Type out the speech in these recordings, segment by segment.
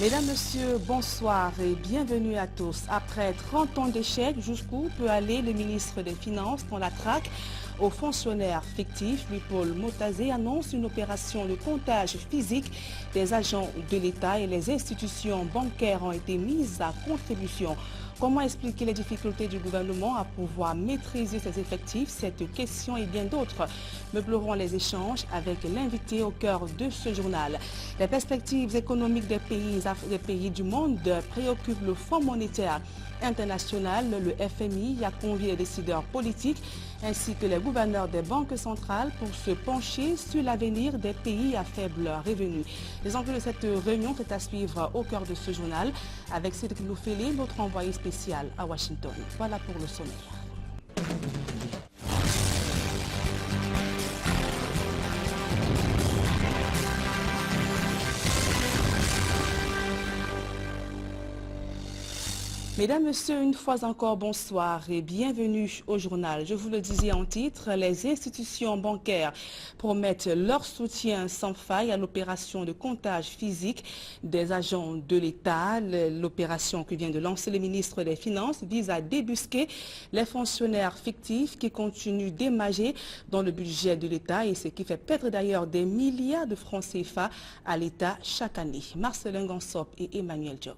Mesdames, Messieurs, bonsoir et bienvenue à tous. Après 30 ans d'échecs, jusqu'où peut aller le ministre des Finances dans la traque aux fonctionnaires fictifs? Louis-Paul Motazé annonce une opération de comptage physique des agents de l'État et les institutions bancaires ont été mises à contribution. Comment expliquer les difficultés du gouvernement à pouvoir maîtriser ses effectifs? Cette question et bien d'autres meubleront les échanges avec l'invité au cœur de ce journal. Les perspectives économiques des pays du monde préoccupent le Fonds monétaire international. Le FMI a convié les décideurs politiques ainsi que les gouverneurs des banques centrales pour se pencher sur l'avenir des pays à faible revenu. Les enjeux de cette réunion sont à suivre au cœur de ce journal avec Cédric Loufélé, notre envoyé spécial à Washington. Voilà pour le sommaire. Mesdames, Messieurs, une fois encore, bonsoir et bienvenue au journal. Je vous le disais en titre, les institutions bancaires promettent leur soutien sans faille à l'opération de comptage physique des agents de l'État. L'opération que vient de lancer le ministre des Finances vise à débusquer les fonctionnaires fictifs qui continuent d'émager dans le budget de l'État et ce qui fait perdre d'ailleurs des milliards de francs CFA à l'État chaque année. Marcelin Gansop et Emmanuel Diop.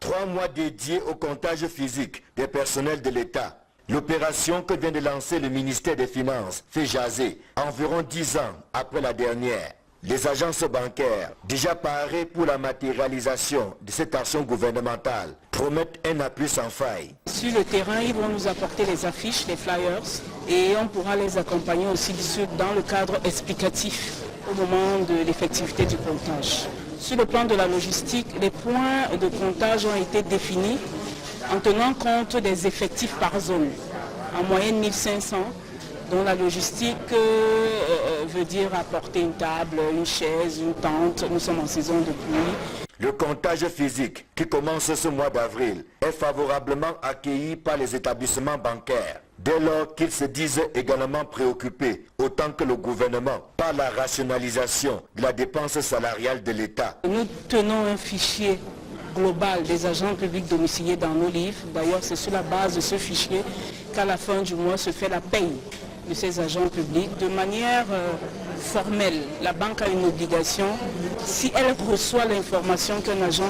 3 mois dédiés au comptage physique des personnels de l'État. L'opération que vient de lancer le ministère des Finances fait jaser environ 10 ans après la dernière. Les agences bancaires, déjà parées pour la matérialisation de cette action gouvernementale, promettent un appui sans faille. Sur le terrain, ils vont nous apporter les affiches, les flyers, et on pourra les accompagner aussi dans le cadre explicatif au moment de l'effectivité du comptage. Sur le plan de la logistique, les points de comptage ont été définis en tenant compte des effectifs par zone. En moyenne 1500, dont la logistique veut dire apporter une table, une chaise, une tente. Nous sommes en saison de pluie. Le comptage physique, qui commence ce mois d'avril, est favorablement accueilli par les établissements bancaires, dès lors qu'ils se disent également préoccupés, autant que le gouvernement, par la rationalisation de la dépense salariale de l'État. Nous tenons un fichier global des agents publics domiciliés dans nos livres. D'ailleurs, c'est sur la base de ce fichier qu'à la fin du mois se fait la paye de ces agents publics. De manière formelle, la banque a une obligation, si elle reçoit l'information qu'un agent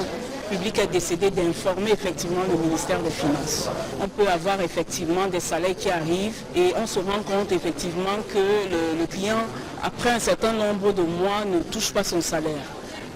public est décédé, d'informer effectivement le ministère des Finances. On peut avoir effectivement des salaires qui arrivent et on se rend compte effectivement que le client, après un certain nombre de mois, ne touche pas son salaire.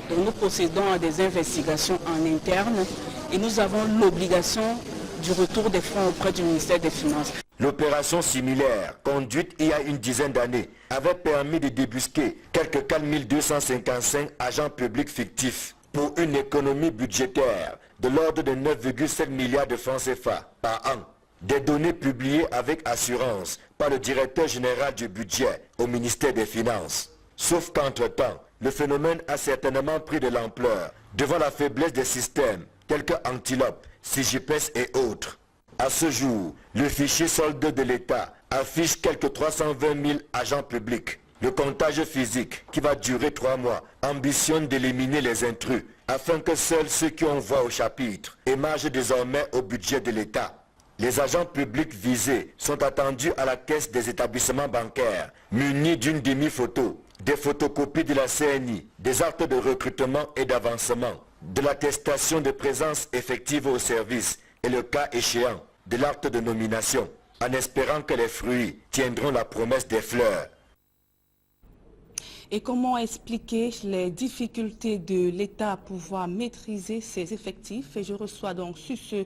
Donc nous procédons à des investigations en interne et nous avons l'obligation du retour des fonds auprès du ministère des Finances. L'opération similaire, conduite il y a une dizaine d'années, avait permis de débusquer quelques 4255 agents publics fictifs pour une économie budgétaire de l'ordre de 9,7 milliards de francs CFA par an. Des données publiées avec assurance par le directeur général du budget au ministère des Finances. Sauf qu'entre-temps, le phénomène a certainement pris de l'ampleur devant la faiblesse des systèmes tels que Antilope, CIGIPES et autres. À ce jour, le fichier solde de l'État affiche quelques 320 000 agents publics. Le comptage physique, qui va durer 3 mois, ambitionne d'éliminer les intrus afin que seuls ceux qui ont voix au chapitre émargent désormais au budget de l'État. Les agents publics visés sont attendus à la caisse des établissements bancaires, munis d'une demi-photo, des photocopies de la CNI, des actes de recrutement et d'avancement, de l'attestation de présence effective au service et le cas échéant de l'acte de nomination, en espérant que les fruits tiendront la promesse des fleurs. Et comment expliquer les difficultés de l'État à pouvoir maîtriser ses effectifs? Et je reçois donc sur ce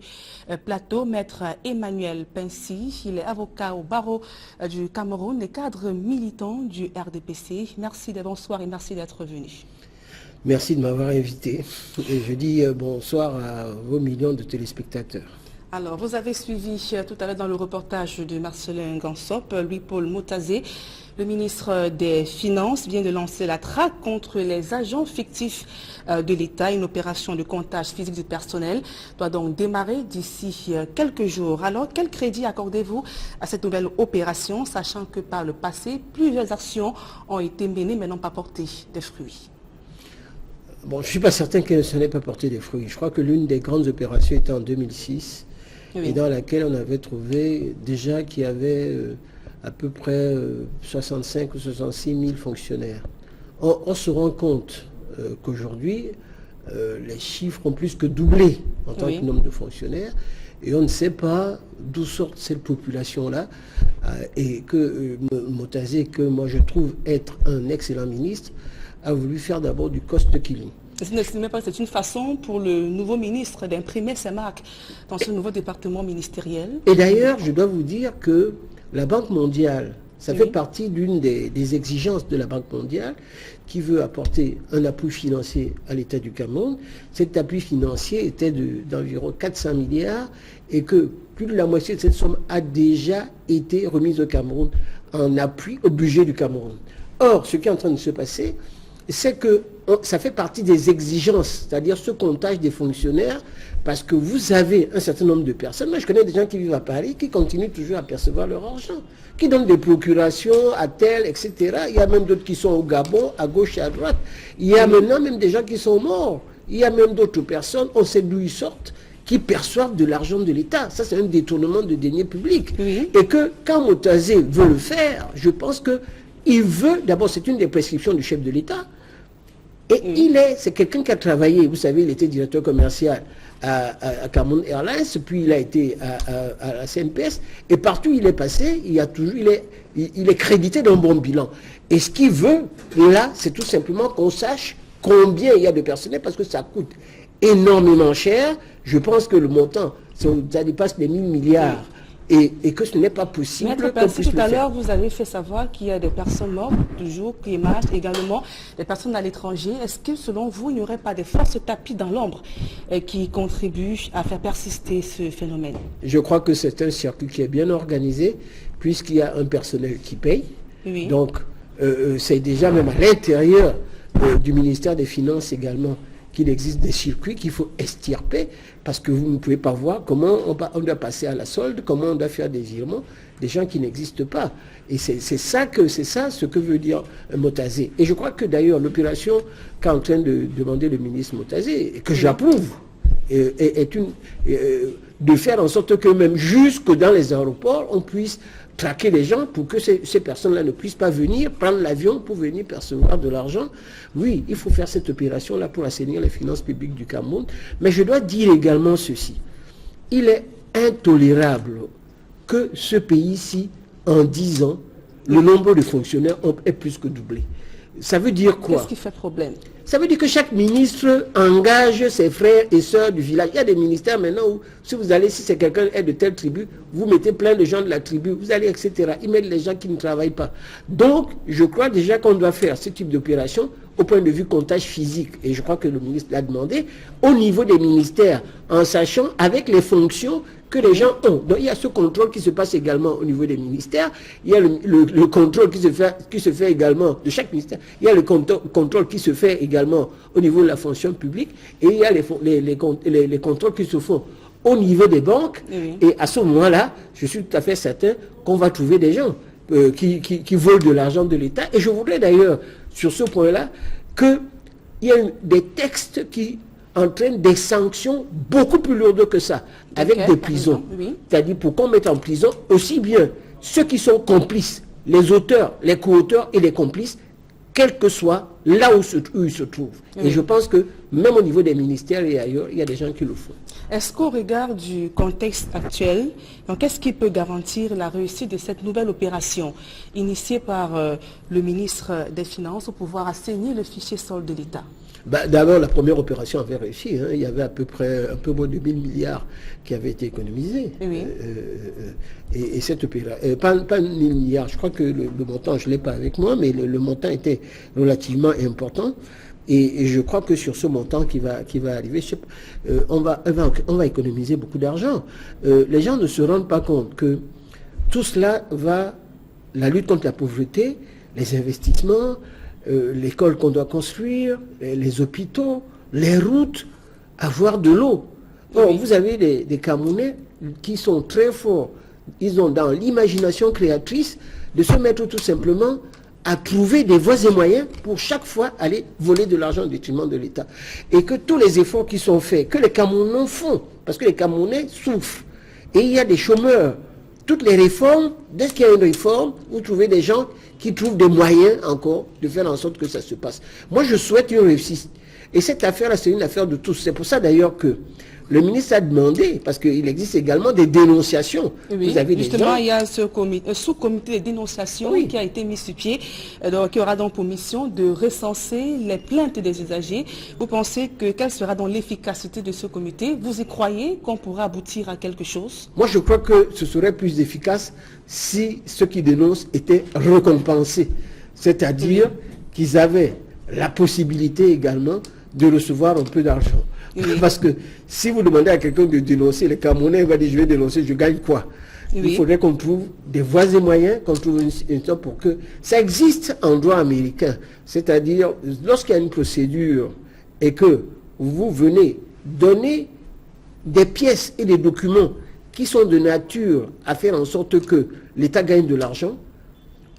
plateau Maître Emmanuel Pincy. Il est avocat au barreau du Cameroun et cadre militant du RDPC. Merci de bonsoir et merci d'être venu. Merci de m'avoir invité. Et je dis bonsoir à vos millions de téléspectateurs. Alors, vous avez suivi tout à l'heure dans le reportage de Marcelin Gansop, Louis-Paul Motazé. Le ministre des Finances vient de lancer la traque contre les agents fictifs de l'État. Une opération de comptage physique du personnel doit donc démarrer d'ici quelques jours. Alors, quel crédit accordez-vous à cette nouvelle opération, sachant que par le passé, plusieurs actions ont été menées mais n'ont pas porté de fruits? Bon, je ne suis pas certain que ça n'ait pas porté des fruits. Je crois que l'une des grandes opérations était en 2006, et dans laquelle on avait trouvé déjà qu'il y avait à peu près 65 ou 66 000 fonctionnaires. On se rend compte qu'aujourd'hui, les chiffres ont plus que doublé en tant que nombre de fonctionnaires, et on ne sait pas d'où sort cette population-là, et que Motazé, que moi je trouve être un excellent ministre, a voulu faire d'abord du cost killing. Vous n'estimez pas que c'est une façon pour le nouveau ministre d'imprimer ses marques dans ce nouveau département ministériel? Et d'ailleurs, je dois vous dire que la Banque mondiale, ça fait partie d'une des exigences de la Banque mondiale qui veut apporter un appui financier à l'État du Cameroun. Cet appui financier était d'environ 400 milliards et que plus de la moitié de cette somme a déjà été remise au Cameroun en appui au budget du Cameroun. Or, ce qui est en train de se passer, c'est que ça fait partie des exigences, c'est-à-dire ce comptage des fonctionnaires, parce que vous avez un certain nombre de personnes. Moi, je connais des gens qui vivent à Paris, qui continuent toujours à percevoir leur argent, qui donnent des procurations à tel, etc. Il y a même d'autres qui sont au Gabon, à gauche et à droite. Il y a maintenant même des gens qui sont morts. Il y a même d'autres personnes, on sait d'où ils sortent, qui perçoivent de l'argent de l'État. Ça, c'est un détournement de deniers publics. Et que quand Motazé veut le faire, je pense qu'il veut, d'abord, c'est une des prescriptions du chef de l'État. Et c'est quelqu'un qui a travaillé, vous savez, il était directeur commercial à Cameroun Airlines, puis il a été à la CNPS, et partout où il est passé, il est crédité d'un bon bilan. Et ce qu'il veut, là, c'est tout simplement qu'on sache combien il y a de personnel, parce que ça coûte énormément cher. Je pense que le montant, ça dépasse les 1000 milliards. Et que ce n'est pas possible. Maître Percy, tout à l'heure, vous avez fait savoir qu'il y a des personnes mortes, toujours, qui émargent également, des personnes à l'étranger. Est-ce que, selon vous, il n'y aurait pas des forces tapis dans l'ombre qui contribuent à faire persister ce phénomène? Je crois que c'est un circuit qui est bien organisé, puisqu'il y a un personnel qui paye. Donc, c'est déjà même à l'intérieur du ministère des Finances également qu'il existe des circuits qu'il faut extirper, parce que vous ne pouvez pas voir comment on doit passer à la solde, comment on doit faire des virements, des gens qui n'existent pas. Et c'est ça ce que veut dire Motazé. Et je crois que d'ailleurs l'opération qu'est en train de demander le ministre Motazé, et que j'approuve, est de faire en sorte que même jusque dans les aéroports, on puisse traquer les gens pour que ces personnes-là ne puissent pas venir prendre l'avion pour venir percevoir de l'argent. Oui, il faut faire cette opération-là pour assainir les finances publiques du Cameroun. Mais je dois dire également ceci. Il est intolérable que ce pays-ci, en 10 ans, le nombre de fonctionnaires ait plus que doublé. Ça veut dire quoi? Qu'est-ce qui fait problème? Ça veut dire que chaque ministre engage ses frères et sœurs du village. Il y a des ministères maintenant où, si vous allez, si c'est quelqu'un est de telle tribu, vous mettez plein de gens de la tribu, vous allez, etc. Ils mettent les gens qui ne travaillent pas. Donc, je crois déjà qu'on doit faire ce type d'opération au point de vue comptage physique. Et je crois que le ministre l'a demandé au niveau des ministères, en sachant avec les fonctions que les gens ont. Donc il y a ce contrôle qui se passe également au niveau des ministères. Il y a le contrôle qui se fait également de chaque ministère. Il y a le contrôle qui se fait également au niveau de la fonction publique. Et il y a les contrôles qui se font au niveau des banques. Et à ce moment-là, je suis tout à fait certain qu'on va trouver des gens qui volent de l'argent de l'État. Et je voudrais d'ailleurs, sur ce point-là, qu'il y ait des textes qui entraînent des sanctions beaucoup plus lourdes que ça, avec des prisons. C'est-à-dire pour qu'on mette en prison aussi bien ceux qui sont complices, les auteurs, les co-auteurs et les complices, quel que soit là où ils se trouvent. Et je pense que même au niveau des ministères et ailleurs, il y a des gens qui le font. Est-ce qu'au regard du contexte actuel, qu'est-ce qui peut garantir la réussite de cette nouvelle opération initiée par le ministre des Finances pour pouvoir assainir le fichier solde de l'État? D'abord, la première opération avait réussi. Il y avait à peu près un peu moins de 1000 milliards qui avaient été économisés. Et cette opération, pas 1000 milliards, je crois que le montant, je ne l'ai pas avec moi, mais le montant était relativement important. Et je crois que sur ce montant qui va arriver, on va économiser beaucoup d'argent. Les gens ne se rendent pas compte que tout cela la lutte contre la pauvreté, les investissements, l'école qu'on doit construire, les hôpitaux, les routes, avoir de l'eau. Vous avez des Camerounais qui sont très forts. Ils ont dans l'imagination créatrice de se mettre tout simplement à trouver des voies et moyens pour chaque fois aller voler de l'argent au détriment de l'État. Et que tous les efforts qui sont faits, que les Camerounais font, parce que les Camerounais souffrent, et il y a des chômeurs. Toutes les réformes, dès qu'il y a une réforme, vous trouvez des gens qui trouvent des moyens encore de faire en sorte que ça se passe. Moi, je souhaite une réussite. Et cette affaire-là, c'est une affaire de tous. C'est pour ça d'ailleurs que le ministre a demandé, parce qu'il existe également des dénonciations. Oui, vous avez justement, des gens... il y a un sous-comité de dénonciation qui a été mis sur pied, qui aura donc pour mission de recenser les plaintes des usagers. Vous pensez quelle sera donc l'efficacité de ce comité? Vous y croyez qu'on pourra aboutir à quelque chose? Moi, je crois que ce serait plus efficace si ceux qui dénoncent étaient récompensés. C'est-à-dire qu'ils avaient la possibilité également de recevoir un peu d'argent. Parce que si vous demandez à quelqu'un de dénoncer, le Camerounais va dire je vais dénoncer, je gagne quoi? Il faudrait qu'on trouve des voies et moyens, qu'on trouve une sorte pour que ça existe en droit américain. C'est-à-dire, lorsqu'il y a une procédure et que vous venez donner des pièces et des documents qui sont de nature à faire en sorte que l'État gagne de l'argent,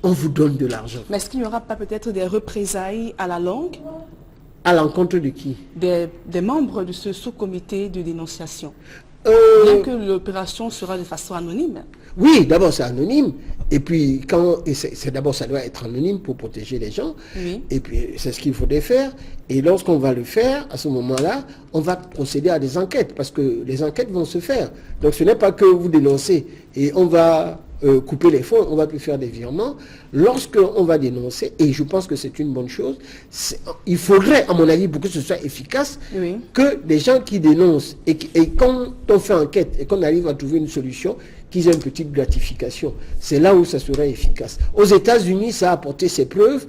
on vous donne de l'argent. Mais est-ce qu'il n'y aura pas peut-être des représailles à la longue? À l'encontre de qui? Des membres de ce sous-comité de dénonciation. Bien que l'opération sera de façon anonyme. Oui, d'abord c'est anonyme. Et puis, d'abord ça doit être anonyme pour protéger les gens. Oui. Et puis, c'est ce qu'il faudrait faire. Et lorsqu'on va le faire, à ce moment-là, on va procéder à des enquêtes. Parce que les enquêtes vont se faire. Donc, ce n'est pas que vous dénoncez et on va couper les fonds, on va plus faire des virements. Lorsqu'on va dénoncer, et je pense que c'est une bonne chose, il faudrait, à mon avis, pour que ce soit efficace, que les gens qui dénoncent, et quand on fait enquête et qu'on arrive à trouver une solution, qu'ils aient une petite gratification. C'est là où ça serait efficace. Aux États-Unis, ça a apporté ses preuves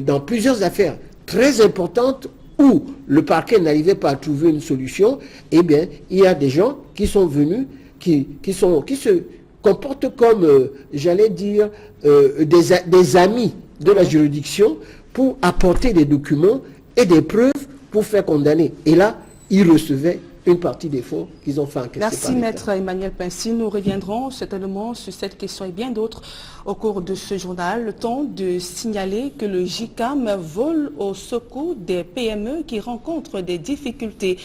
dans plusieurs affaires très importantes où le parquet n'arrivait pas à trouver une solution. Eh bien, il y a des gens qui sont venus, qui se comportent comme, j'allais dire, des amis de la juridiction pour apporter des documents et des preuves pour faire condamner. Et là, ils recevaient une partie des fonds qu'ils ont fait encaisser. Merci Maître Emmanuel Pincy. Nous reviendrons certainement sur cette question et bien d'autres au cours de ce journal. Le temps de signaler que le JICAM vole au secours des PME qui rencontrent des difficultés.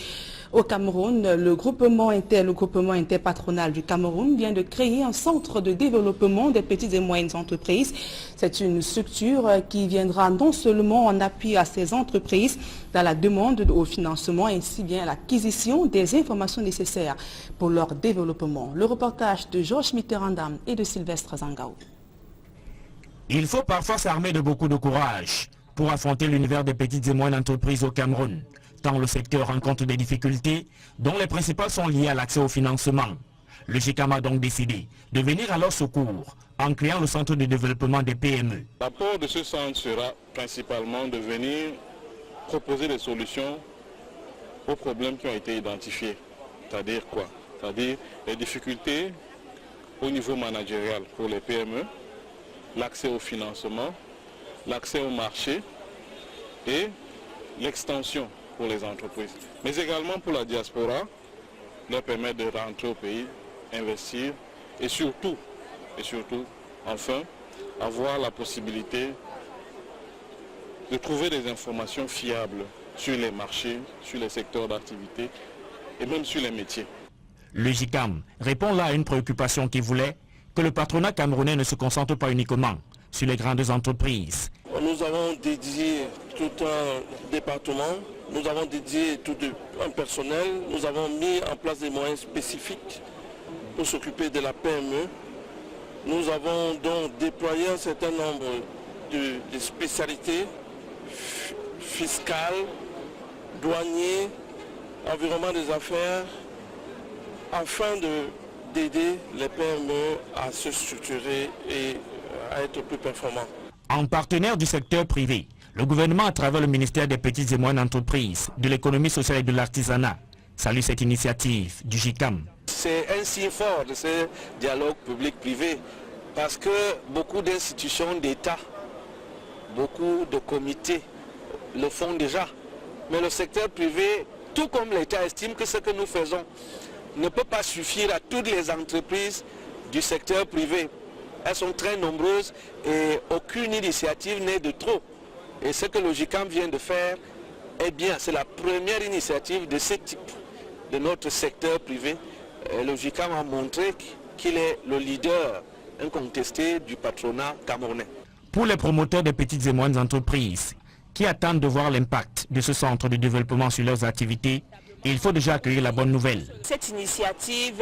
Au Cameroun, le groupement interpatronal du Cameroun vient de créer un centre de développement des petites et moyennes entreprises. C'est une structure qui viendra non seulement en appui à ces entreprises dans la demande au financement ainsi bien à l'acquisition des informations nécessaires pour leur développement. Le reportage de Georges Mitterrandam et de Sylvestre Zangao. Il faut parfois s'armer de beaucoup de courage pour affronter l'univers des petites et moyennes entreprises au Cameroun, tant le secteur rencontre des difficultés dont les principales sont liées à l'accès au financement. Le JICAM a donc décidé de venir à leur secours en créant le centre de développement des PME. L'apport de ce centre sera principalement de venir proposer des solutions aux problèmes qui ont été identifiés. C'est-à-dire quoi? C'est-à-dire les difficultés au niveau managérial pour les PME, l'accès au financement, l'accès au marché et l'extension pour les entreprises. Mais également pour la diaspora, leur permettre de rentrer au pays, investir et surtout, enfin, avoir la possibilité de trouver des informations fiables sur les marchés, sur les secteurs d'activité et même sur les métiers. Le JICAM répond là à une préoccupation qui voulait que le patronat camerounais ne se concentre pas uniquement sur les grandes entreprises. Nous avons dédié tout un département, nous avons dédié tout un personnel, nous avons mis en place des moyens spécifiques pour s'occuper de la PME. Nous avons donc déployé un certain nombre de spécialités fiscales, douaniers, environnement des affaires, afin d'aider les PME à se structurer et à être plus performants. En partenaire du secteur privé, le gouvernement, à travers le ministère des Petites et Moyennes Entreprises, de l'économie sociale et de l'artisanat, salue cette initiative du JICAM. C'est un signe fort de ce dialogue public-privé parce que beaucoup d'institutions d'État, beaucoup de comités le font déjà. Mais le secteur privé, tout comme l'État, estime que ce que nous faisons ne peut pas suffire à toutes les entreprises du secteur privé. elles sont très nombreuses et aucune initiative n'est de trop. Et ce que l'OGICAM vient de faire, eh bien, c'est la première initiative de ce type de notre secteur privé. L'OGICAM a montré qu'il est le leader incontesté du patronat camerounais. Pour les promoteurs des petites et moyennes entreprises qui attendent de voir l'impact de ce centre de développement sur leurs activités, il faut déjà accueillir la bonne nouvelle. Cette initiative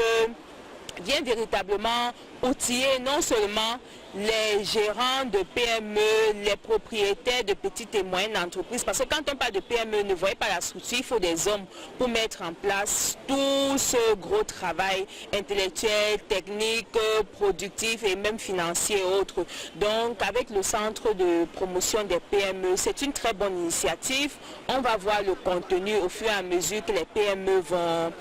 vient véritablement outiller non seulement les gérants de PME, les propriétaires de petites et moyennes entreprises, parce que quand on parle de PME, ne voyez pas la structure, il faut des hommes pour mettre en place tout ce gros travail intellectuel, technique, productif et même financier et autres. Donc avec le centre de promotion des PME, c'est une très bonne initiative. On va voir le contenu au fur et à mesure que les PME vont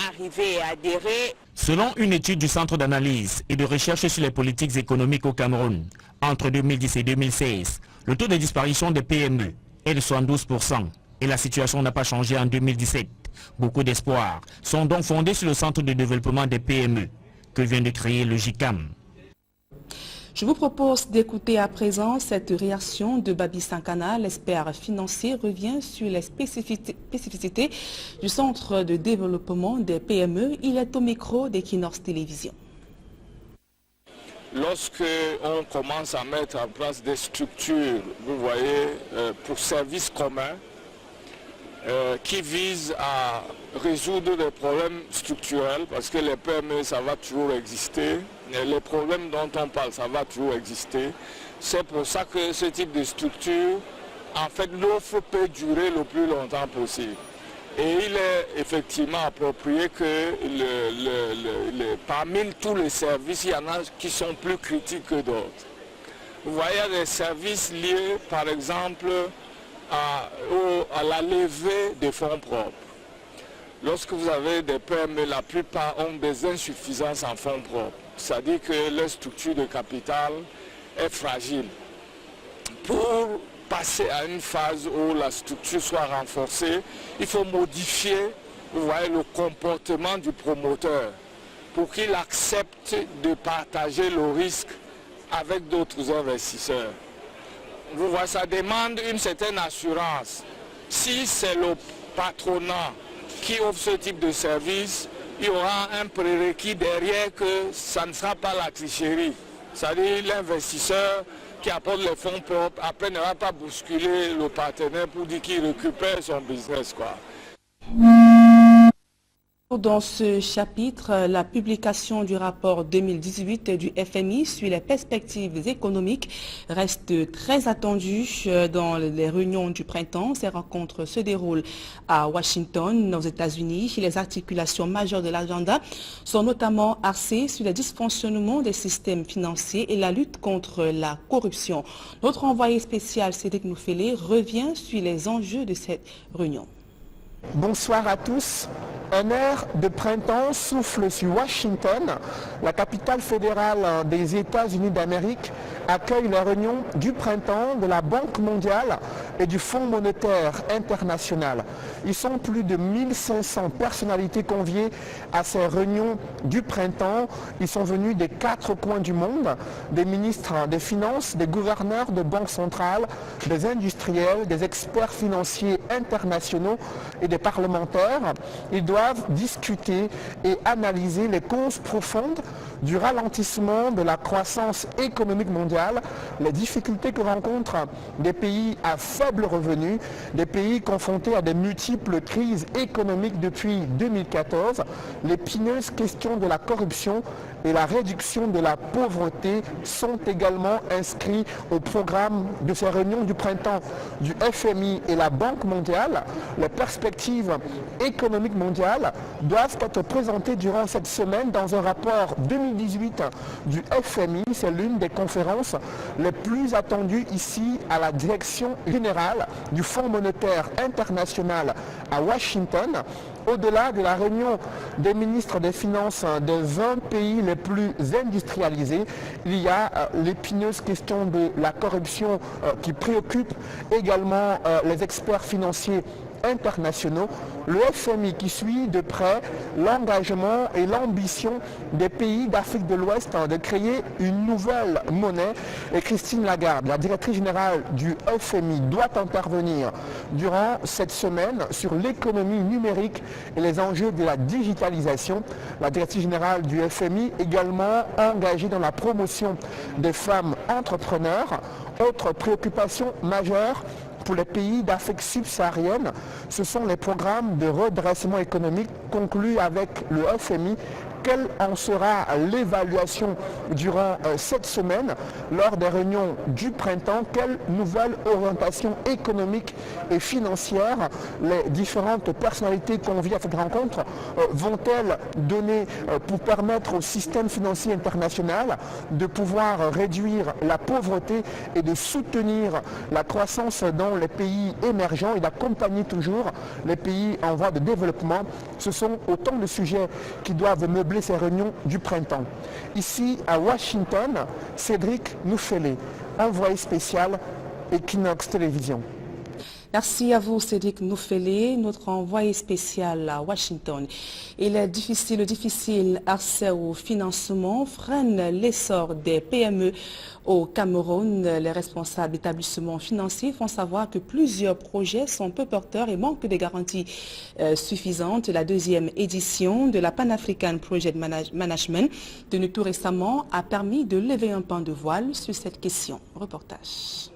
arriver et adhérer. Selon une étude du Centre d'analyse et de recherche sur les politiques économiques au Cameroun, entre 2010 et 2016, le taux de disparition des PME est de 72% et la situation n'a pas changé en 2017. Beaucoup d'espoirs sont donc fondés sur le Centre de développement des PME que vient de créer l'OGICAM. Je vous propose d'écouter à présent cette réaction de Babi Sankana. L'expert financier revient sur les spécificités du Centre de développement des PME. Il est au micro d'Equinox Télévision. Lorsque on commence à mettre en place des structures, vous voyez, pour services communs, qui visent à résoudre des problèmes structurels, parce que les PME, ça va toujours exister. Et les problèmes dont on parle, ça va toujours exister. C'est pour ça que ce type de structure, en fait, l'offre peut durer le plus longtemps possible. Et il est effectivement approprié que parmi tous les services, il y en a qui sont plus critiques que d'autres. Vous voyez, il y a des services liés, par exemple, à la levée des fonds propres. Lorsque vous avez des PME, la plupart ont des insuffisances en fonds propres. C'est-à-dire que leur structure de capital est fragile. Pour passer à une phase où la structure soit renforcée, il faut modifier, vous voyez, le comportement du promoteur pour qu'il accepte de partager le risque avec d'autres investisseurs. Vous voyez, ça demande une certaine assurance. Si c'est le patronat qui offre ce type de service, il y aura un prérequis derrière que ça ne sera pas la tricherie. C'est-à-dire l'investisseur qui apporte les fonds propres, après ne va pas bousculer le partenaire pour dire qu'il récupère son business, quoi. Dans ce chapitre, la publication du rapport 2018 du FMI sur les perspectives économiques reste très attendue dans les réunions du printemps. Ces rencontres se déroulent à Washington, aux États-Unis. Les articulations majeures de l'agenda sont notamment axées sur les dysfonctionnements des systèmes financiers et la lutte contre la corruption. Notre envoyé spécial, Cédric Noufélé, revient sur les enjeux de cette réunion. Bonsoir à tous. Un air de printemps souffle sur Washington. La capitale fédérale des États-Unis d'Amérique accueille la réunion du printemps de la Banque mondiale et du Fonds monétaire international. Ils sont plus de 1500 personnalités conviées à ces réunions du printemps. Ils sont venus des 4 coins du monde, des ministres des Finances, des gouverneurs de banques centrales, des industriels, des experts financiers internationaux et des parlementaires. Ils doivent discuter et analyser les causes profondes du ralentissement de la croissance économique mondiale, les difficultés que rencontrent des pays à faible revenu, des pays confrontés à des multiples crises économiques depuis 2014, l'épineuse question de la corruption et la réduction de la pauvreté sont également inscrits au programme de ces réunions du printemps du FMI et la Banque mondiale. Les perspectives économiques mondiales doivent être présentées durant cette semaine dans un rapport 2018 du FMI. C'est l'une des conférences les plus attendues ici à la direction générale du Fonds monétaire international à Washington. Au-delà de la réunion des ministres des Finances des 20 pays les plus industrialisés, il y a l'épineuse question de la corruption qui préoccupe également les experts financiers internationaux, le FMI qui suit de près l'engagement et l'ambition des pays d'Afrique de l'Ouest de créer une nouvelle monnaie. Et Christine Lagarde, la directrice générale du FMI, doit intervenir durant cette semaine sur l'économie numérique et les enjeux de la digitalisation. La directrice générale du FMI également engagée dans la promotion des femmes entrepreneurs. Autre préoccupation majeure pour les pays d'Afrique subsaharienne, ce sont les programmes de redressement économique conclus avec le FMI. Quelle en sera l'évaluation durant cette semaine lors des réunions du printemps? Quelle nouvelle orientation économique et financière les différentes personnalités conviées à cette rencontre vont-elles donner pour permettre au système financier international de pouvoir réduire la pauvreté et de soutenir la croissance dans les pays émergents et d'accompagner toujours les pays en voie de développement? Ce sont autant de sujets qui doivent meubler ces réunions du printemps. Ici à Washington, Cédric Noufélé, envoyé spécial Equinox Télévision. Merci à vous, Cédric Noufélé, notre envoyé spécial à Washington. Et le difficile accès au financement freine l'essor des PME au Cameroun. Les responsables d'établissements financiers font savoir que plusieurs projets sont peu porteurs et manquent de garanties suffisantes. La deuxième édition de la Pan-African Project Management, tenue tout récemment, a permis de lever un pan de voile sur cette question. Reportage.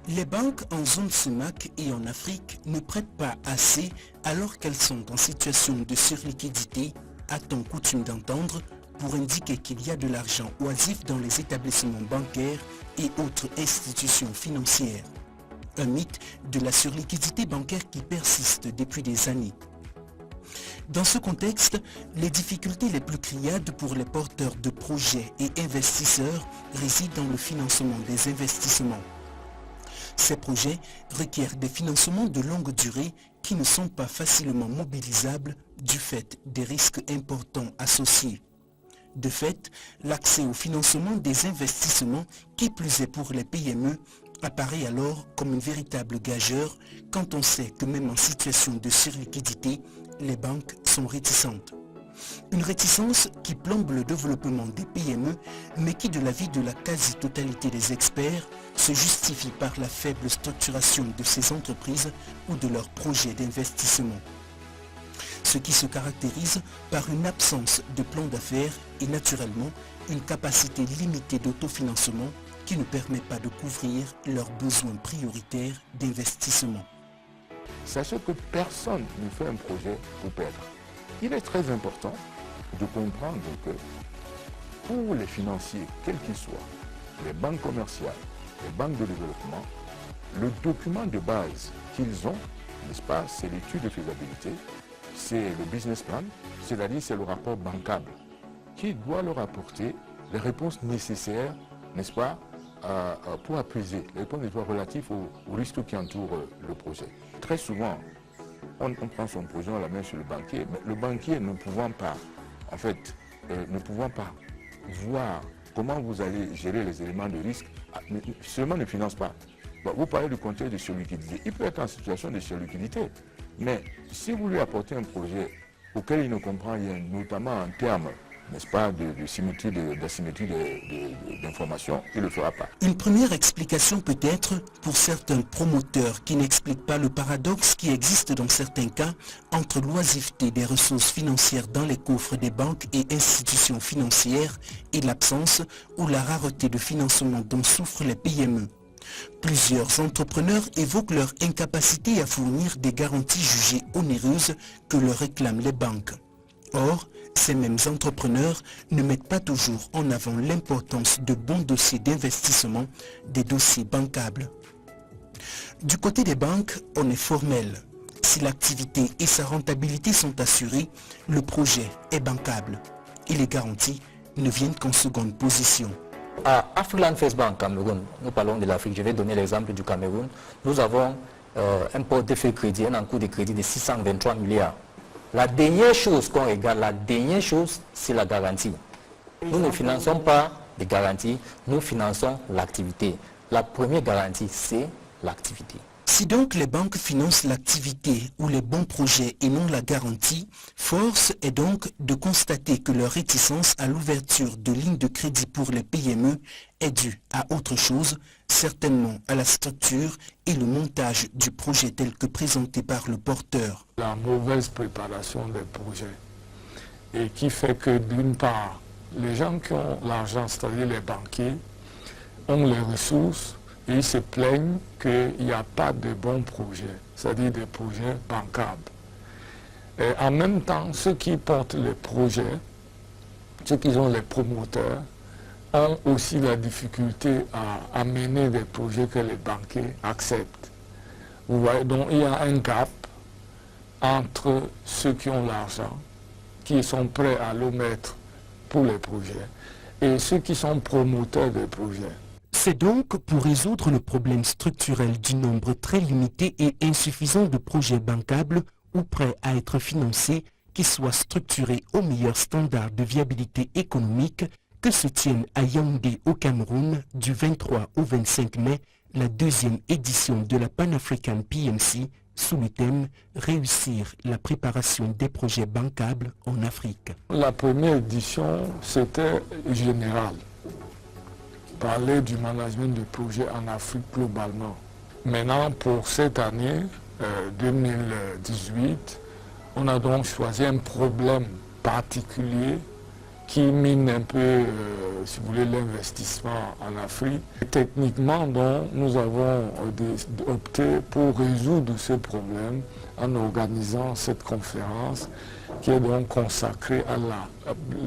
Les banques en zone CEMAC et en Afrique ne prêtent pas assez alors qu'elles sont en situation de surliquidité, a-t-on coutume d'entendre, pour indiquer qu'il y a de l'argent oisif dans les établissements bancaires et autres institutions financières. Un mythe de la surliquidité bancaire qui persiste depuis des années. Dans ce contexte, les difficultés les plus criardes pour les porteurs de projets et investisseurs résident dans le financement des investissements. Ces projets requièrent des financements de longue durée qui ne sont pas facilement mobilisables du fait des risques importants associés. De fait, l'accès au financement des investissements, qui plus est pour les PME, apparaît alors comme une véritable gageure quand on sait que même en situation de surliquidité, les banques sont réticentes. Une réticence qui plombe le développement des PME, mais qui, de l'avis de la quasi-totalité des experts, se justifie par la faible structuration de ces entreprises ou de leurs projets d'investissement. Ce qui se caractérise par une absence de plan d'affaires et naturellement une capacité limitée d'autofinancement qui ne permet pas de couvrir leurs besoins prioritaires d'investissement. Sachez que personne ne fait un projet pour perdre. Il est très important de comprendre que pour les financiers, quels qu'ils soient, les banques commerciales, les banques de développement, le document de base qu'ils ont, n'est-ce pas, c'est l'étude de faisabilité, c'est le business plan, c'est-à-dire c'est le rapport bancable qui doit leur apporter les réponses nécessaires, n'est-ce pas, pour apaiser les réponses relatives aux risques qui entourent le projet. Très souvent, on prend son projet, on la met sur le banquier, mais le banquier ne pouvant pas, en fait, ne pouvant pas voir comment vous allez gérer les éléments de risque, seulement ne finance pas. Bon, vous parlez du contexte de surliquidité. Il peut être en situation de surliquidité, mais si vous lui apportez un projet auquel il ne comprend rien, notamment en termes, n'est-ce pas, d'asymétrie d'information, il ne le fera pas. Une première explication peut être pour certains promoteurs qui n'expliquent pas le paradoxe qui existe dans certains cas entre l'oisiveté des ressources financières dans les coffres des banques et institutions financières et l'absence ou la rareté de financement dont souffrent les PME. Plusieurs entrepreneurs évoquent leur incapacité à fournir des garanties jugées onéreuses que leur réclament les banques. Or, ces mêmes entrepreneurs ne mettent pas toujours en avant l'importance de bons dossiers d'investissement, des dossiers bancables. Du côté des banques, on est formel. Si l'activité et sa rentabilité sont assurées, le projet est bancable et les garanties ne viennent qu'en seconde position. À Afriland First Bank Cameroun, nous parlons de l'Afrique, je vais donner l'exemple du Cameroun, nous avons un portefeuille crédit, un encours de crédit de 623 milliards. La dernière chose qu'on regarde, c'est la garantie. Nous ne finançons pas des garanties, nous finançons l'activité. La première garantie, c'est l'activité. Si donc les banques financent l'activité ou les bons projets et non la garantie, force est donc de constater que leur réticence à l'ouverture de lignes de crédit pour les PME est due à autre chose, certainement à la structure et le montage du projet tel que présenté par le porteur. La mauvaise préparation des projets et qui fait que d'une part, les gens qui ont l'argent, c'est-à-dire les banquiers, ont les ressources, et ils se plaignent qu'il n'y a pas de bons projets, c'est-à-dire des projets bancables. Et en même temps, ceux qui portent les projets, ceux qui sont les promoteurs, ont aussi la difficulté à amener des projets que les banquiers acceptent. Vous voyez, donc il y a un gap entre ceux qui ont l'argent, qui sont prêts à le mettre pour les projets, et ceux qui sont promoteurs des projets. C'est donc pour résoudre le problème structurel du nombre très limité et insuffisant de projets bancables ou prêts à être financés qui soient structurés aux meilleurs standards de viabilité économique que se tienne à Yaoundé au Cameroun du 23 au 25 mai la deuxième édition de la Pan-African PMC sous le thème « Réussir la préparation des projets bancables en Afrique ». La première édition, c'était général. Parler du management de projets en Afrique globalement. Maintenant, pour cette année 2018, on a donc choisi un problème particulier qui mine un peu, si vous voulez, l'investissement en Afrique. Et techniquement, donc, nous avons opté pour résoudre ce problème en organisant cette conférence qui est donc consacrée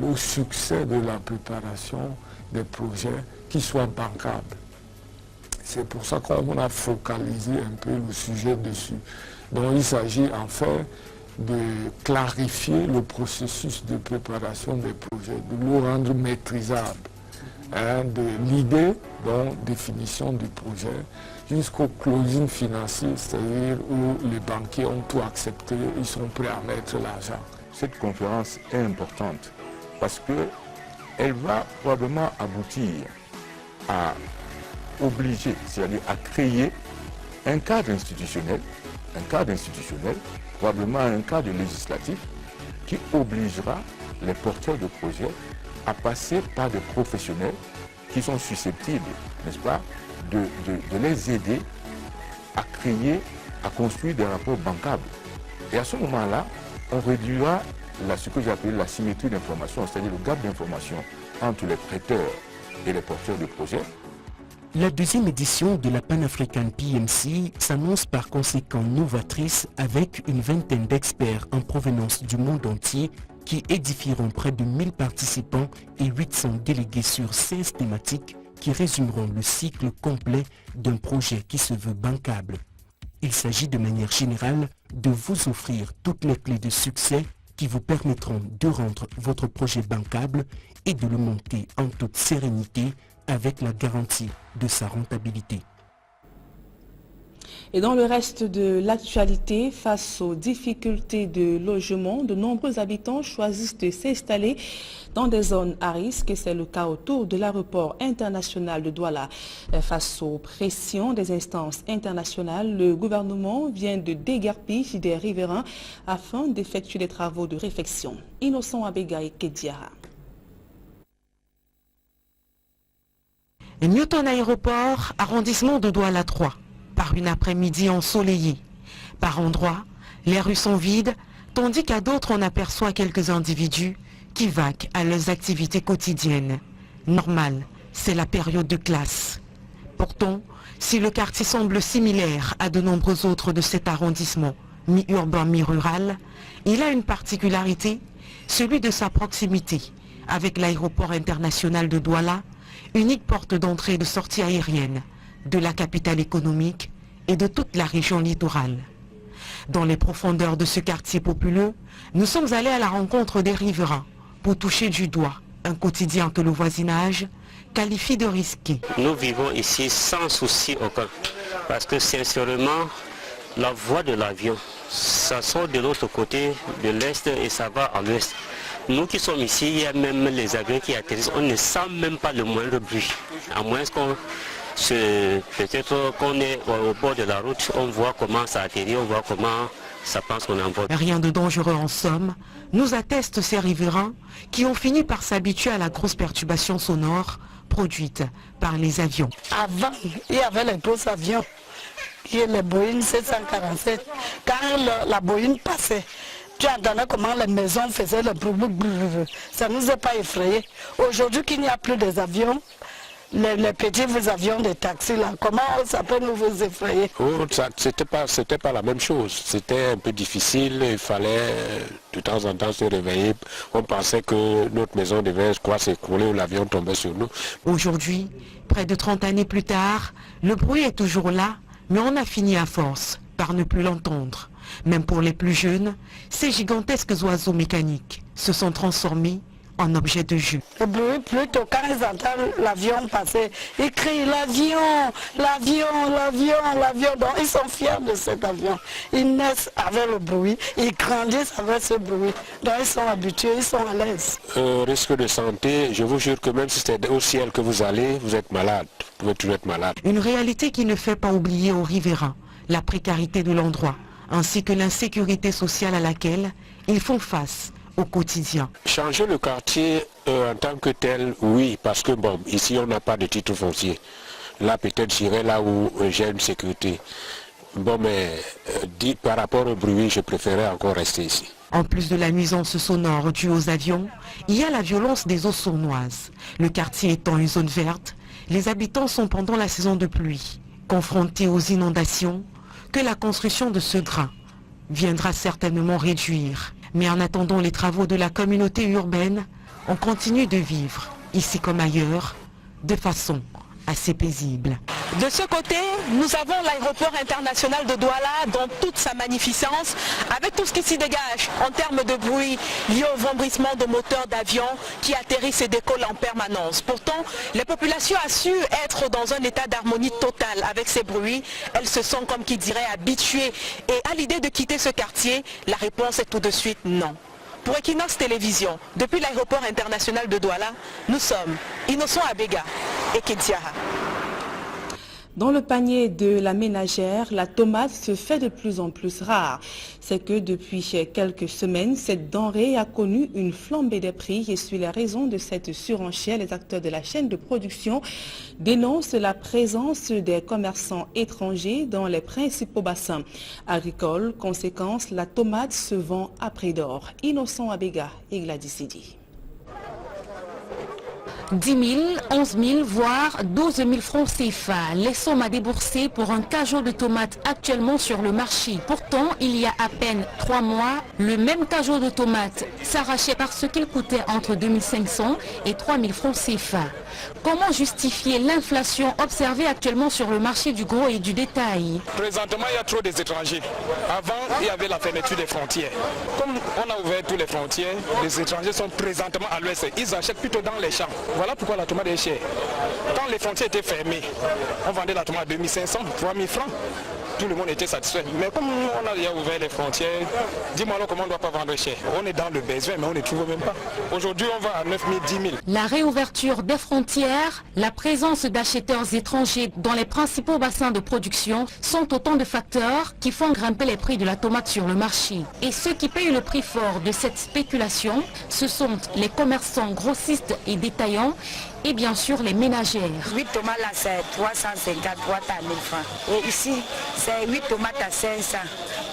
au succès de la préparation des projets qui soient bancables. C'est pour ça qu'on a focalisé un peu le sujet dessus. Donc il s'agit en fait de clarifier le processus de préparation des projets, de le rendre maîtrisable, de l'idée, donc définition du projet, jusqu'au closing financier, c'est-à-dire où les banquiers ont tout accepté, ils sont prêts à mettre l'argent. Cette conférence est importante parce qu'elle va probablement aboutir à obliger, c'est-à-dire à créer un cadre institutionnel, probablement un cadre législatif qui obligera les porteurs de projets à passer par des professionnels qui sont susceptibles, n'est-ce pas, de les aider à créer, à construire des rapports bancables. Et à ce moment-là, on réduira ce que j'appelle la symétrie d'information, c'est-à-dire le gap d'information entre les prêteurs et les porteurs de projets. La deuxième édition de la Pan-African PMC s'annonce par conséquent novatrice avec une vingtaine d'experts en provenance du monde entier qui édifieront près de 1000 participants et 800 délégués sur 16 thématiques qui résumeront le cycle complet d'un projet qui se veut bancable. Il s'agit de manière générale de vous offrir toutes les clés de succès qui vous permettront de rendre votre projet bancable et de le monter en toute sérénité avec la garantie de sa rentabilité. Et dans le reste de l'actualité, face aux difficultés de logement, de nombreux habitants choisissent de s'installer dans des zones à risque. C'est le cas autour de l'aéroport international de Douala. Face aux pressions des instances internationales, le gouvernement vient de déguerpir des riverains afin d'effectuer des travaux de réfection. Innocent Abega et Kediara. Newton Aéroport, arrondissement de Douala 3, par une après-midi ensoleillée. Par endroits, les rues sont vides, tandis qu'à d'autres on aperçoit quelques individus qui vaquent à leurs activités quotidiennes. Normal, c'est la période de classe. Pourtant, si le quartier semble similaire à de nombreux autres de cet arrondissement, mi-urbain, mi-rural, il a une particularité, celui de sa proximité avec l'aéroport international de Douala, unique porte d'entrée et de sortie aérienne de la capitale économique et de toute la région littorale. Dans les profondeurs de ce quartier populeux, nous sommes allés à la rencontre des riverains pour toucher du doigt un quotidien que le voisinage qualifie de risqué. Nous vivons ici sans souci aucun, parce que sincèrement, la voie de l'avion, ça sort de l'autre côté, de l'est, et ça va à l'ouest. Nous qui sommes ici, il y a même les avions qui atterrissent, on ne sent même pas le moindre bruit, à moins qu'on Peut-être qu'on est au bord de la route, on voit comment ça atterrit, on voit comment ça pense qu'on envole. Rien de dangereux en somme, nous attestent ces riverains qui ont fini par s'habituer à la grosse perturbation sonore produite par les avions. Avant, il y avait les gros avions, les Boeing 747. Quand la Boeing passait, tu entendais comment les maisons faisaient le bruit. Ça ne nous a pas effrayés. Aujourd'hui qu'il n'y a plus des avions, les petits avions des taxis, là, comment ça peut nous vous effrayer? C'était pas la même chose. C'était un peu difficile. Il fallait de temps en temps se réveiller. On pensait que notre maison devait s'écrouler ou l'avion tombait sur nous. Aujourd'hui, près de 30 années plus tard, le bruit est toujours là, mais on a fini à force par ne plus l'entendre. Même pour les plus jeunes, ces gigantesques oiseaux mécaniques se sont transformés en objet de jeu. Le bruit, plutôt, quand ils entendent l'avion passer, ils crient l'avion, l'avion, l'avion, l'avion. Donc ils sont fiers de cet avion. Ils naissent avec le bruit, ils grandissent avec ce bruit. Donc ils sont habitués, ils sont à l'aise. Risque de santé, je vous jure que même si c'est au ciel que vous allez, vous êtes malade. Vous pouvez toujours être malade. Une réalité qui ne fait pas oublier aux riverains la précarité de l'endroit, ainsi que l'insécurité sociale à laquelle ils font face au quotidien. Changer le quartier en tant que tel, oui, parce que bon, ici on n'a pas de titre foncier. Là peut-être j'irai là où j'ai une sécurité. Bon, mais dit par rapport au bruit, je préférais encore rester ici. En plus de la nuisance sonore due aux avions, il y a la violence des eaux sournoises. Le quartier étant une zone verte, les habitants sont pendant la saison de pluie confrontés aux inondations que la construction de ce drain viendra certainement réduire. Mais en attendant les travaux de la communauté urbaine, on continue de vivre, ici comme ailleurs, de façon assez paisible. De ce côté, nous avons l'aéroport international de Douala dans toute sa magnificence, avec tout ce qui s'y dégage en termes de bruit lié au vombrissement de moteurs d'avions qui atterrissent et décollent en permanence. Pourtant, les populations ont su être dans un état d'harmonie totale avec ces bruits. Elles se sont, comme qui dirait, habituées. Et à l'idée de quitter ce quartier, la réponse est tout de suite non. Pour Equinox Télévision, depuis l'aéroport international de Douala, nous sommes Innocent Abega et Kediaha. Dans le panier de la ménagère, la tomate se fait de plus en plus rare. C'est que depuis quelques semaines, cette denrée a connu une flambée des prix et sur les raisons de cette surenchère, les acteurs de la chaîne de production dénoncent la présence des commerçants étrangers dans les principaux bassins agricoles. Conséquence, la tomate se vend à prix d'or. Innocent Abega et Gladys Sidi. 10 000, 11 000, voire 12 000 francs CFA. Les sommes à débourser pour un cajot de tomates actuellement sur le marché. Pourtant, il y a à peine 3 mois, le même cajot de tomates s'arrachait parce qu'il coûtait entre 2 500 et 3 000 francs CFA. Comment justifier l'inflation observée actuellement sur le marché du gros et du détail? Présentement, il y a trop des étrangers. Avant, il y avait la fermeture des frontières. Comme on a ouvert toutes les frontières, les étrangers sont présentement à l'ouest. Ils achètent plutôt dans les champs. Voilà pourquoi la tomate est chère. Quand les frontières étaient fermées, on vendait la tomate à 2 500, 3 000 francs. Tout le monde était satisfait. Mais comme on a déjà ouvert les frontières, dis-moi alors comment on ne doit pas vendre cher. On est dans le besoin, mais on ne trouve même pas. Aujourd'hui, on va à 9 000, 10 000. La réouverture des frontières, la présence d'acheteurs étrangers dans les principaux bassins de production sont autant de facteurs qui font grimper les prix de la tomate sur le marché. Et ceux qui payent le prix fort de cette spéculation, ce sont les commerçants grossistes et détaillants et bien sûr les ménagères. 8 tomates là c'est 350, 3 à 1000 francs. Et ici c'est 8 tomates à 500.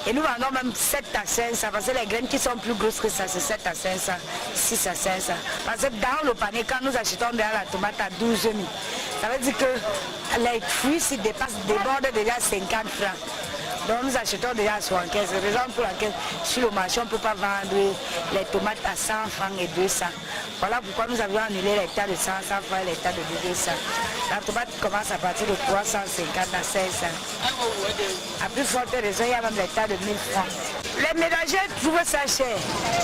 Et nous vendons même 7 à 500 parce que les graines qui sont plus grosses que ça c'est 7 à 500, 6 à 500. Parce que dans le panier quand nous achetons déjà la tomate à 12 000, ça veut dire que les fruits s'y débordent déjà 50 francs. Donc nous achetons déjà à 75. C'est la raison pour laquelle sur le marché on ne peut pas vendre les tomates à 100 francs et 200. Voilà pourquoi nous avions annulé les tas de 100 francs et les tas de 200. La tomate commence à partir de 350 à 500. À plus forte raison, il y a même les tas de 1000 francs. Les ménagers trouvent ça cher,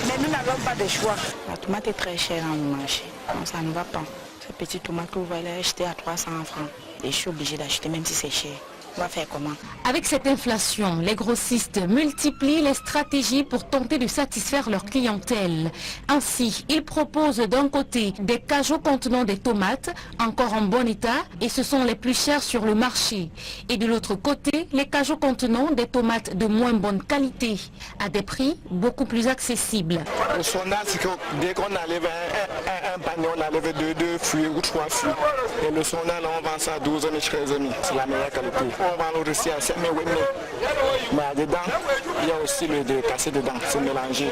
mais nous n'avons pas de choix. La tomate est très chère dans le marché, donc ça ne va pas. Ces petites tomates que vous allez acheter à 300 francs, et je suis obligée d'acheter même si c'est cher. va faire comment? Avec cette inflation, les grossistes multiplient les stratégies pour tenter de satisfaire leur clientèle. Ainsi, ils proposent d'un côté des cajots contenant des tomates encore en bon état et ce sont les plus chers sur le marché. Et de l'autre côté, les cajots contenant des tomates de moins bonne qualité à des prix beaucoup plus accessibles. Le sondage, c'est que dès qu'on enlève un panier, on enlève deux fruits ou 3 fruits. Et le sondage, on vend ça à 12 000, 13 000. C'est la meilleure qualité. On vend le aussi à 7 000, 8 000. Mais dedans, il y a aussi le cassé dedans. C'est mélangé.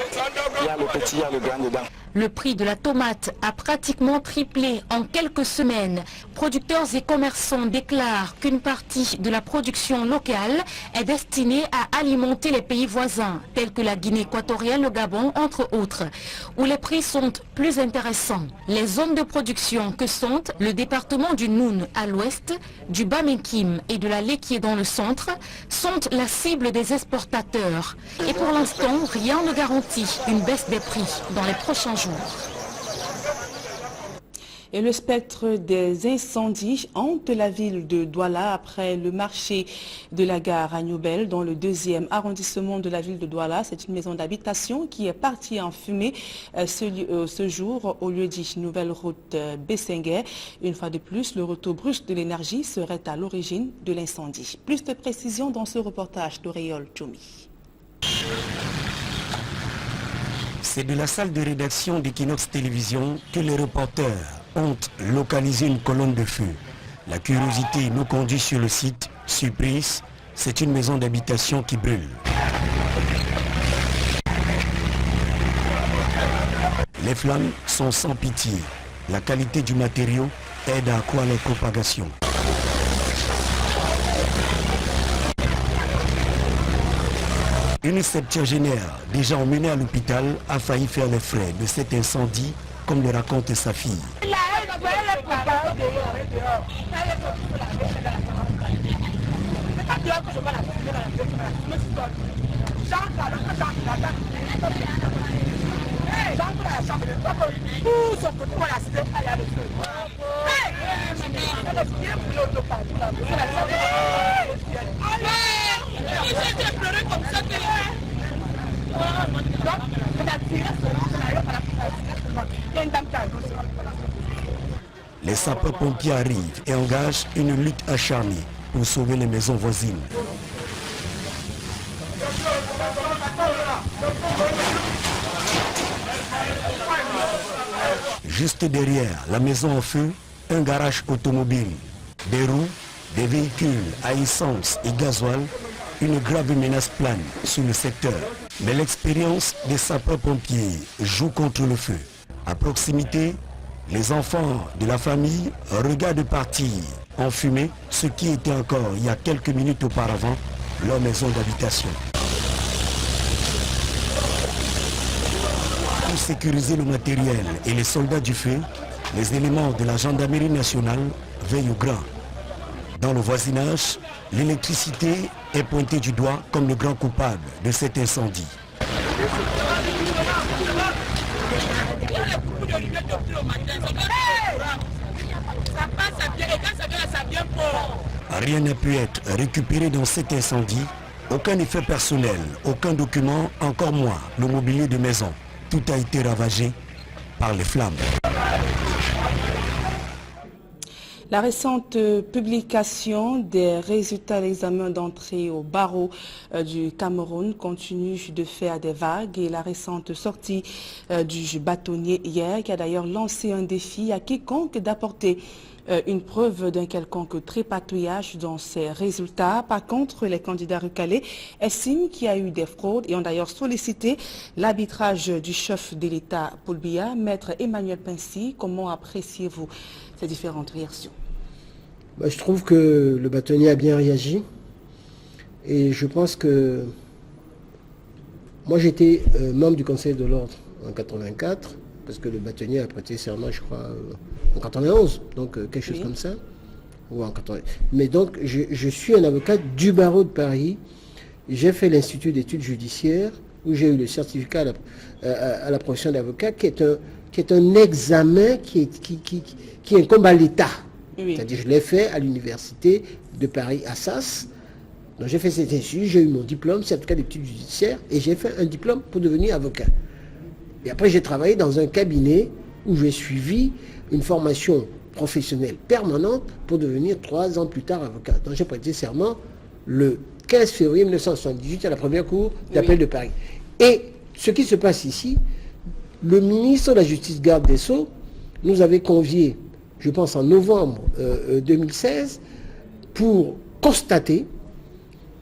Il y a le petit, il y a le grand dedans. Le prix de la tomate a pratiquement triplé en quelques semaines. Producteurs et commerçants déclarent qu'une partie de la production locale est destinée à alimenter les pays voisins, tels que la Guinée équatoriale, le Gabon, entre autres, où les prix sont plus intéressants. Les zones de production que sont le département du Noun à l'ouest, du Bas-Mekim et de la Léquié dans le centre, sont la cible des exportateurs. Et pour l'instant, rien ne garantit une baisse des prix dans les prochains jours. Et le spectre des incendies hante la ville de Douala après le marché de la gare à Nioubel dans le 2e arrondissement de la ville de Douala. C'est une maison d'habitation qui est partie en fumée ce jour au lieu dit nouvelle route Bessenguer. Une fois de plus, le retour brusque de l'énergie serait à l'origine de l'incendie. Plus de précisions dans ce reportage d'Auréole Tchoumi. C'est de la salle de rédaction d'Equinox Télévision que les reporters ont localisé une colonne de feu. La curiosité nous conduit sur le site. Surprise, c'est une maison d'habitation qui brûle. Les flammes sont sans pitié. La qualité du matériau aide à accroître leur propagation. Une septuagénaire déjà emmenée à l'hôpital a failli faire les frais de cet incendie, comme le raconte sa fille. Les sapeurs-pompiers arrivent et engagent une lutte acharnée pour sauver les maisons voisines. Juste derrière la maison en feu, un garage automobile, des roues, des véhicules à essence et gasoil, une grave menace plane sur le secteur. Mais l'expérience des sapeurs-pompiers joue contre le feu. À proximité, les enfants de la famille regardent partir en fumée ce qui était encore il y a quelques minutes auparavant leur maison d'habitation. Pour sécuriser le matériel et les soldats du feu, les éléments de la gendarmerie nationale veillent au grain. Dans le voisinage, l'électricité est pointée du doigt comme le grand coupable de cet incendie. Rien n'a pu être récupéré dans cet incendie, aucun effet personnel, aucun document, encore moins le mobilier de maison. Tout a été ravagé par les flammes. La récente publication des résultats de l'examen d'entrée au barreau du Cameroun continue de faire des vagues et la récente sortie du bâtonnier hier qui a d'ailleurs lancé un défi à quiconque d'apporter une preuve d'un quelconque trépatouillage dans ces résultats. Par contre, les candidats recalés estiment qu'il y a eu des fraudes et ont d'ailleurs sollicité l'arbitrage du chef de l'État, Paul Biya. Maître Emmanuel Pincy, comment appréciez-vous ces différentes réactions? Je trouve que le bâtonnier a bien réagi et je pense que moi j'étais membre du Conseil de l'ordre en 84 parce que le bâtonnier a prêté serment je crois en 91, donc quelque chose comme ça. Ou en 80. Mais donc je suis un avocat du barreau de Paris, j'ai fait l'Institut d'études judiciaires où j'ai eu le certificat à la profession d'avocat qui est un examen qui incombe à l'État. Oui. C'est-à-dire je l'ai fait à l'université de Paris Assas Donc j'ai fait cet institut, j'ai eu mon diplôme, certificat d'études judiciaires, et j'ai fait un diplôme pour devenir avocat. Et après j'ai travaillé dans un cabinet où j'ai suivi une formation professionnelle permanente pour devenir 3 ans plus tard avocat. Donc j'ai prêté serment le 15 février 1978 à la première cour d'appel de Paris. Et ce qui se passe ici, le ministre de la Justice, garde des Sceaux, nous avait conviés, je pense en novembre 2016, pour constater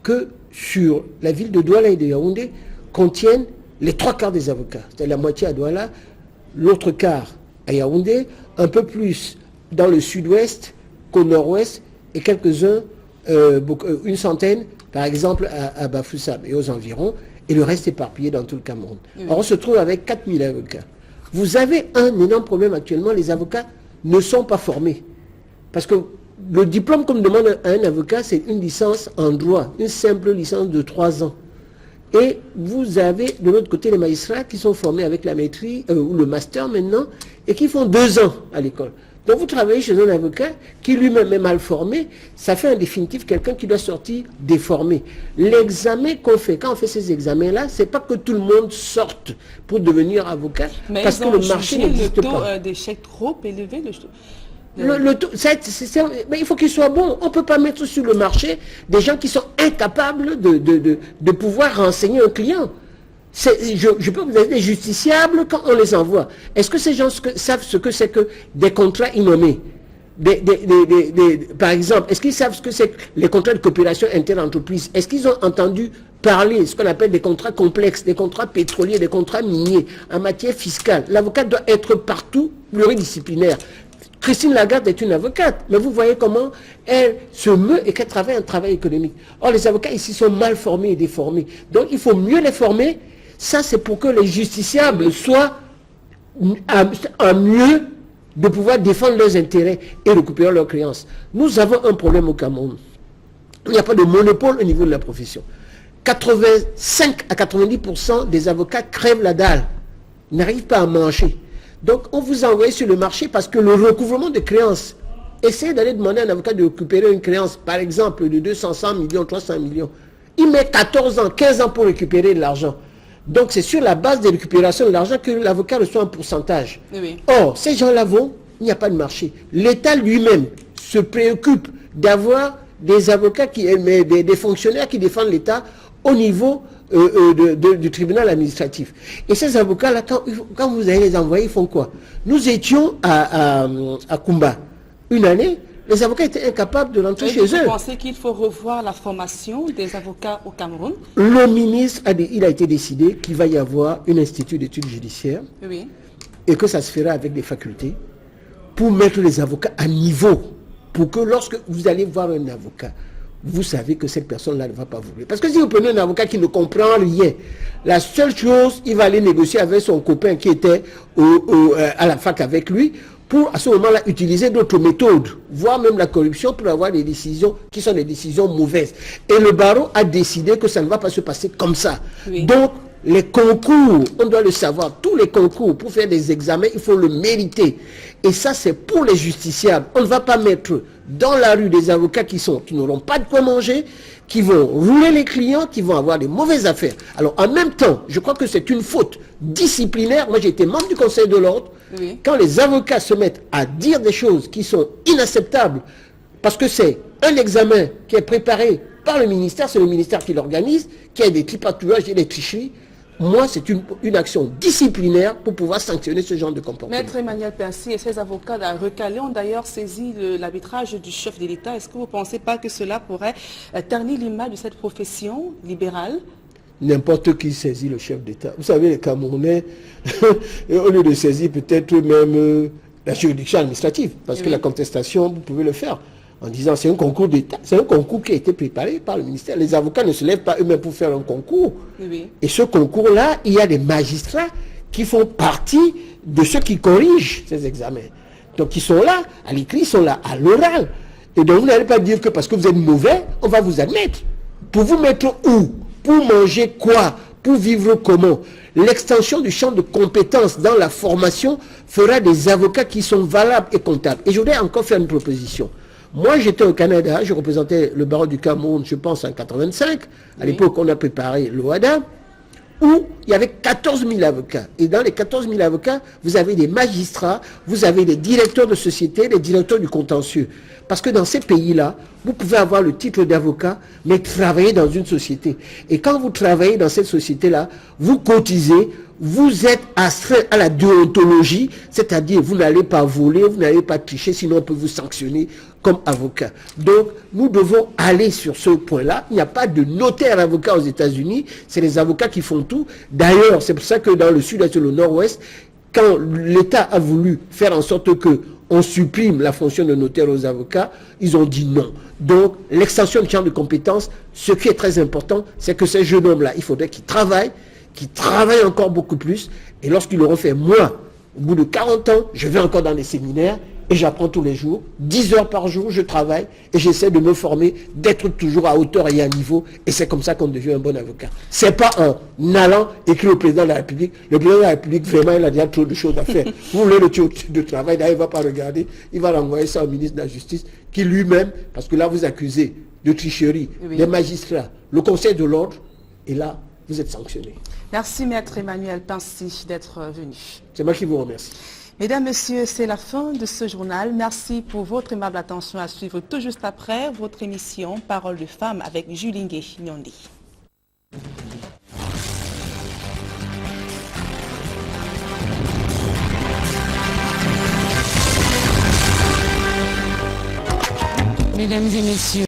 que sur la ville de Douala et de Yaoundé contiennent les 3 quarts des avocats. C'est-à-dire la moitié à Douala, l'autre quart à Yaoundé, un peu plus dans le sud-ouest qu'au nord-ouest, et quelques-uns, une centaine, par exemple, à Bafoussam et aux environs, et le reste éparpillé dans tout le Cameroun. Alors on se trouve avec 4000 avocats. Vous avez un énorme problème actuellement, les avocats ne sont pas formés. Parce que le diplôme qu'on demande à un avocat, c'est une licence en droit, une simple licence de 3 ans. Et vous avez de l'autre côté les magistrats qui sont formés avec la maîtrise, ou le master maintenant, et qui font 2 ans à l'école. Donc vous travaillez chez un avocat qui lui-même est mal formé, ça fait en définitive quelqu'un qui doit sortir déformé. L'examen qu'on fait, quand on fait ces examens-là, c'est pas que tout le monde sorte pour devenir avocat, mais parce que le marché n'existe pas. Le taux d'échec trop élevé. Mais il faut qu'il soit bon. On ne peut pas mettre sur le marché des gens qui sont incapables de pouvoir renseigner un client. Je peux vous dire des justiciables quand on les envoie. Est-ce que ces gens savent ce que c'est que des contrats innommés? Par exemple, est-ce qu'ils savent ce que c'est que les contrats de coopération interentreprise? Est-ce qu'ils ont entendu parler de ce qu'on appelle des contrats complexes, des contrats pétroliers, des contrats miniers, en matière fiscale? L'avocat doit être partout pluridisciplinaire. Christine Lagarde est une avocate, mais vous voyez comment elle se meut et qu'elle travaille un travail économique. Or, les avocats ici sont mal formés et déformés. Donc, il faut mieux les former. Ça, c'est pour que les justiciables soient à mieux de pouvoir défendre leurs intérêts et récupérer leurs créances. Nous avons un problème au Cameroun. Il n'y a pas de monopole au niveau de la profession. 85 à 90% des avocats crèvent la dalle, n'arrivent pas à manger. Donc, on vous a envoyé sur le marché parce que le recouvrement de créances, essayez d'aller demander à un avocat de récupérer une créance, par exemple, de 200, 100 millions, 300 millions. Il met 14 ans, 15 ans pour récupérer de l'argent. Donc, c'est sur la base de récupération de l'argent que l'avocat reçoit un pourcentage. Oui. Or, ces gens-là vont, il n'y a pas de marché. L'État lui-même se préoccupe d'avoir des avocats, des fonctionnaires qui défendent l'État au niveau du tribunal administratif. Et ces avocats-là, quand vous allez les envoyer, ils font quoi? Nous étions à Kumba une année, les avocats étaient incapables de rentrer chez eux. Vous pensez qu'il faut revoir la formation des avocats au Cameroun? Le ministre, il a été décidé qu'il va y avoir un institut d'études judiciaires, oui, et que ça se fera avec des facultés pour mettre les avocats à niveau, pour que lorsque vous allez voir un avocat, vous savez que cette personne-là ne va pas vous plaire. Parce que si vous prenez un avocat qui ne comprend rien, la seule chose, il va aller négocier avec son copain qui était à la fac avec lui, pour à ce moment-là utiliser d'autres méthodes, voire même la corruption pour avoir des décisions qui sont des décisions mauvaises. Et le barreau a décidé que ça ne va pas se passer comme ça. Oui. Donc, les concours, on doit le savoir, tous les concours pour faire des examens, il faut le mériter. Et ça, c'est pour les justiciables. On ne va pas mettre dans la rue des avocats qui n'auront pas de quoi manger, qui vont rouler les clients, qui vont avoir des mauvaises affaires. Alors, en même temps, je crois que c'est une faute disciplinaire. Moi, j'ai été membre du Conseil de l'ordre. Oui. Quand les avocats se mettent à dire des choses qui sont inacceptables, parce que c'est un examen qui est préparé par le ministère, c'est le ministère qui l'organise, qui a des tripatouillages et des tricheries. Moi, c'est une action disciplinaire pour pouvoir sanctionner ce genre de comportement. Maître Emmanuel Percy et ses avocats recalés ont d'ailleurs saisi l'arbitrage du chef de l'État. Est-ce que vous ne pensez pas que cela pourrait ternir l'image de cette profession libérale? N'importe qui saisit le chef d'État. Vous savez, les Camerounais, au lieu de saisir peut-être même la juridiction administrative, parce que la contestation, vous pouvez le faire en disant c'est un concours d'État, c'est un concours qui a été préparé par le ministère. Les avocats ne se lèvent pas eux-mêmes pour faire un concours. Oui. Et ce concours-là, il y a des magistrats qui font partie de ceux qui corrigent ces examens. Donc ils sont là, à l'écrit, ils sont là, à l'oral. Et donc vous n'allez pas dire que parce que vous êtes mauvais, on va vous admettre. Pour vous mettre où? Pour manger quoi? Pour vivre comment? L'extension du champ de compétences dans la formation fera des avocats qui sont valables et comptables. Et je voudrais encore faire une proposition. Moi, j'étais au Canada, je représentais le barreau du Cameroun, je pense, en 85. À l'époque, on a préparé l'OADA, où il y avait 14 000 avocats. Et dans les 14 000 avocats, vous avez des magistrats, vous avez des directeurs de société, des directeurs du contentieux. Parce que dans ces pays-là, vous pouvez avoir le titre d'avocat, mais travailler dans une société. Et quand vous travaillez dans cette société-là, vous cotisez, vous êtes astreint à la déontologie, c'est-à-dire vous n'allez pas voler, vous n'allez pas tricher, sinon on peut vous sanctionner comme avocat. Donc, nous devons aller sur ce point-là. Il n'y a pas de notaire avocat aux États-Unis, c'est les avocats qui font tout. D'ailleurs, c'est pour ça que dans le sud-est et le nord-ouest, quand l'État a voulu faire en sorte que on supprime la fonction de notaire aux avocats, ils ont dit non. Donc, l'extension du champ de compétences, ce qui est très important, c'est que ces jeunes hommes-là, il faudrait qu'ils travaillent encore beaucoup plus. Et lorsqu'ils l'auront fait, moi, au bout de 40 ans, je vais encore dans les séminaires et j'apprends tous les jours. 10 heures par jour, je travaille et j'essaie de me former, d'être toujours à hauteur et à niveau. Et c'est comme ça qu'on devient un bon avocat. C'est pas en allant écrire au président de la République. Le président de la République, vraiment, il a déjà trop de choses à faire. Vous voulez le tuer de travail, là, il ne va pas regarder. Il va l'envoyer ça au ministre de la Justice, qui lui-même, parce que là, vous accusez de tricherie, des magistrats, le Conseil de l'ordre, et là, vous êtes sanctionné. Merci, Maître Emmanuel Pincy, d'être venu. C'est moi qui vous remercie. Mesdames, Messieurs, c'est la fin de ce journal. Merci pour votre aimable attention à suivre tout juste après votre émission Parole de femmes avec Julingue Nyondi. Mesdames et messieurs,